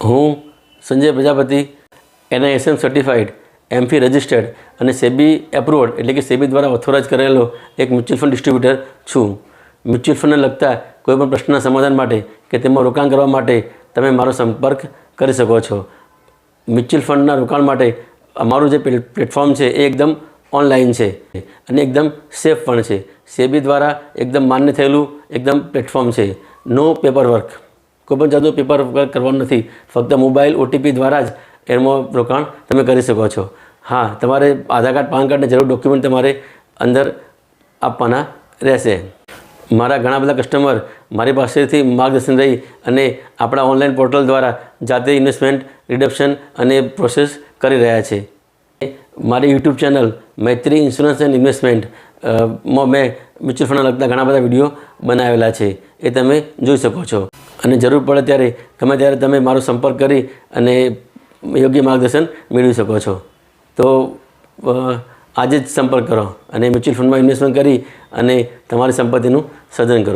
હું Sanjay Prajapati NISM certified MFI registered અને SEBI approved એટલે કે સેબી દ્વારા ઓથોરાઇઝ કરેલો એક મ્યુચ્યુઅલ ફંડ ડિસ્ટ્રીબ્યુટર છું। મ્યુચ્યુઅલ ફંડને લગતા કોઈપણ પ્રશ્નના સમાધાન માટે કે તેમાં રોકાણ કરવા માટે તમે મારો સંપર્ક કરી શકો છો। મ્યુચ્યુઅલ ફંડના રોકાણ માટે અમારું જે પ્લેટફોર્મ છે એ એકદમ ઓનલાઈન છે અને એકદમ સેફ પણ છે। સેબી દ્વારા એકદમ માન્ય થયેલું એકદમ પ્લેટફોર્મ છે। નો પેપર વર્ક, કોઈપણ જાતનું પેપર વર્ક કરવાનું નથી, ફક્ત મોબાઈલ OTP દ્વારા જ એમાં રોકાણ તમે કરી શકો છો। હા, તમારે આધાર કાર્ડ પાન કાર્ડને જરૂર ડોક્યુમેન્ટ તમારે અંદર આપવાના રહેશે। મારા ઘણા બધા કસ્ટમર મારી પાસેથી માર્ગદર્શન રહી અને આપણા ઓનલાઈન પોર્ટલ દ્વારા જાતે ઇન્વેસ્ટમેન્ટ રિડમ્પશન અને પ્રોસેસ કરી રહ્યા છે। મારી YouTube channel Maitri insurance and investment માં મેં મ્યુચ્યુઅલ ફંડને લગતા ઘણા બધા વિડીયો બનાવેલા છે, એ તમે જોઈ શકો છો। અને જરૂર પડે ત્યારે ગમે ત્યારે તમે મારો સંપર્ક કરી અને યોગ્ય માર્ગદર્શન મેળવી શકો છો। તો આજે જ સંપર્ક કરો અને મ્યુચ્યુઅલ ફંડમાં ઇન્વેસ્ટમેન્ટ કરી અને તમારી સંપત્તિનું સર્જન કરો।